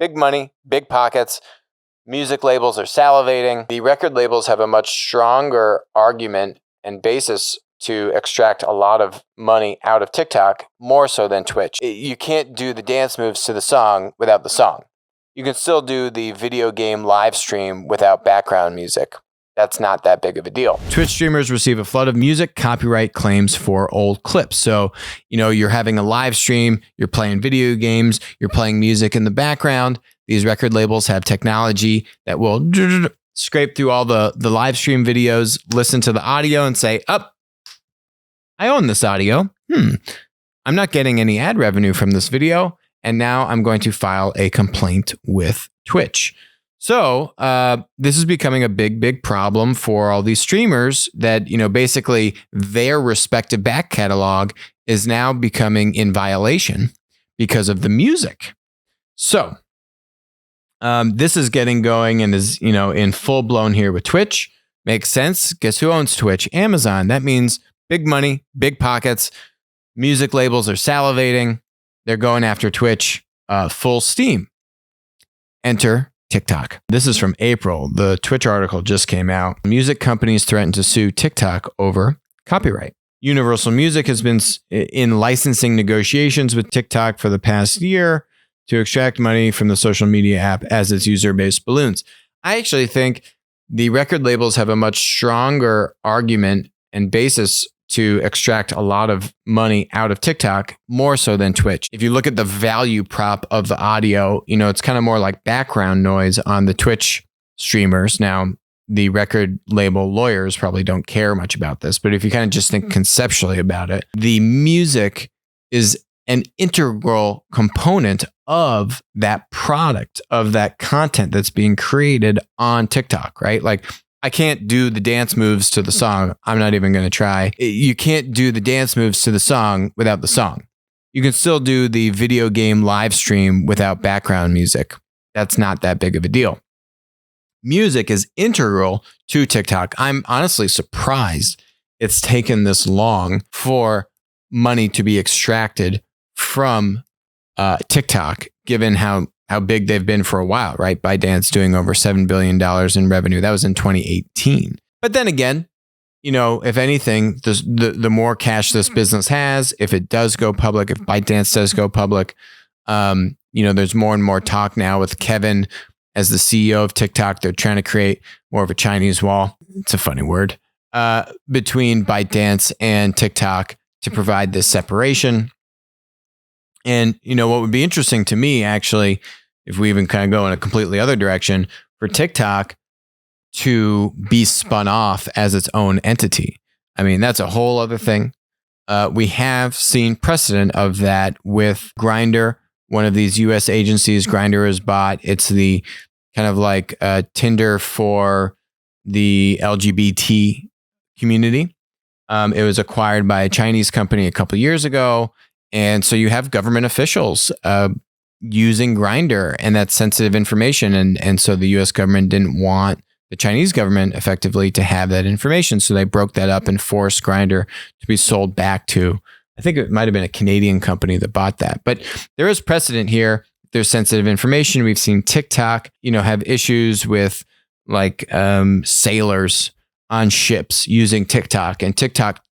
big money, big pockets. Music labels are salivating. The record labels have a much stronger argument and basis to extract a lot of money out of TikTok, more so than Twitch. You can't do the dance moves to the song without the song. You can still do the video game live stream without background music. That's not that big of a deal. Twitch streamers receive a flood of music copyright claims for old clips. So, you're having a live stream, you're playing video games, you're playing music in the background. These record labels have technology that will scrape through all the live stream videos, listen to the audio and say, I own this audio. I'm not getting any ad revenue from this video. And now I'm going to file a complaint with Twitch. So this is becoming a big problem for all these streamers that, basically their respective back catalog is now becoming in violation because of the music. So this is getting going and is, in full blown here with Twitch. Makes sense. Guess who owns Twitch? Amazon. That means big money, big pockets. Music labels are salivating. They're going after Twitch full steam. Enter TikTok. This is from April. The Twitch article just came out. Music companies threaten to sue TikTok over copyright. Universal Music has been in licensing negotiations with TikTok for the past year to extract money from the social media app as its user base balloons. I actually think the record labels have a much stronger argument and basis to extract a lot of money out of TikTok, more so than Twitch. If you look at the value prop of the audio, it's kind of more like background noise on the Twitch streamers. Now, the record label lawyers probably don't care much about this, but if you kind of just think conceptually about it, the music is an integral component of that product, of that content that's being created on TikTok, right? Like, I can't do the dance moves to the song. I'm not even going to try. You can't do the dance moves to the song without the song. You can still do the video game live stream without background music. That's not that big of a deal. Music is integral to TikTok. I'm honestly surprised it's taken this long for money to be extracted from TikTok, given how big they've been for a while, right? ByteDance doing over $7 billion in revenue. That was in 2018. But then again, if anything, the more cash this business has, if it does go public, if ByteDance does go public, there's more and more talk now with Kevin as the CEO of TikTok. They're trying to create more of a Chinese wall. It's a funny word, between ByteDance and TikTok to provide this separation. And, what would be interesting to me, actually, if we even kind of go in a completely other direction, for TikTok to be spun off as its own entity. I mean, that's a whole other thing. We have seen precedent of that with Grindr, one of these US agencies Grindr has bought. It's the kind of like Tinder for the LGBT community. It was acquired by a Chinese company a couple of years ago. And so you have government officials using Grindr and that sensitive information. And so the US government didn't want the Chinese government effectively to have that information. So they broke that up and forced Grindr to be sold back to, I think it might have been a Canadian company that bought that. But there is precedent here. There's sensitive information. We've seen TikTok, have issues with like sailors on ships using TikTok, and TikTok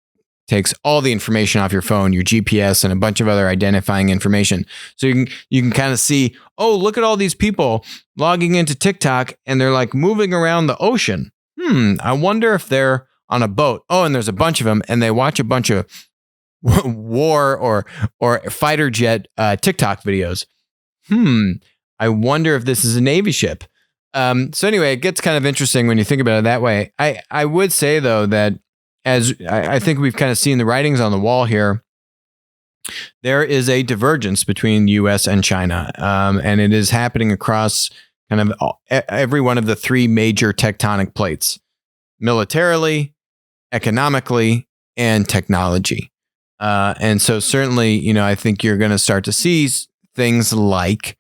takes all the information off your phone, your GPS, and a bunch of other identifying information. So you can kind of see, oh, look at all these people logging into TikTok and they're like moving around the ocean. I wonder if they're on a boat. Oh, and there's a bunch of them, and they watch a bunch of war or fighter jet TikTok videos. I wonder if this is a Navy ship. So anyway, it gets kind of interesting when you think about it that way. I would say, though, that as I think we've kind of seen the writings on the wall here, there is a divergence between U.S. and China, and it is happening across kind of every one of the three major tectonic plates: militarily, economically, and technology. And so certainly, I think you're going to start to see things like,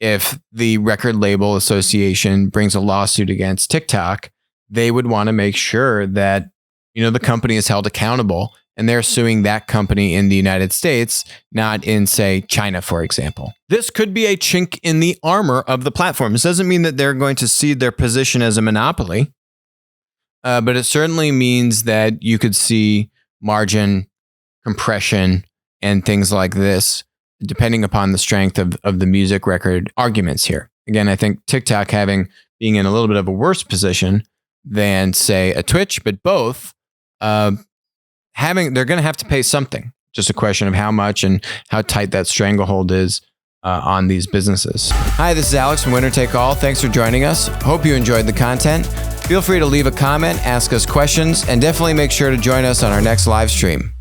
if the Record Label Association brings a lawsuit against TikTok, they would want to make sure that, the company is held accountable and they're suing that company in the United States, not in, say, China, for example. This could be a chink in the armor of the platform. This doesn't mean that they're going to cede their position as a monopoly, but it certainly means that you could see margin compression and things like this, depending upon the strength of the music record arguments here. Again, I think TikTok being in a little bit of a worse position than, say, a Twitch, but both they're going to have to pay something. Just a question of how much and how tight that stranglehold is on these businesses. Hi, this is Alex from Winner Take All. Thanks for joining us. Hope you enjoyed the content. Feel free to leave a comment, ask us questions, and definitely make sure to join us on our next live stream.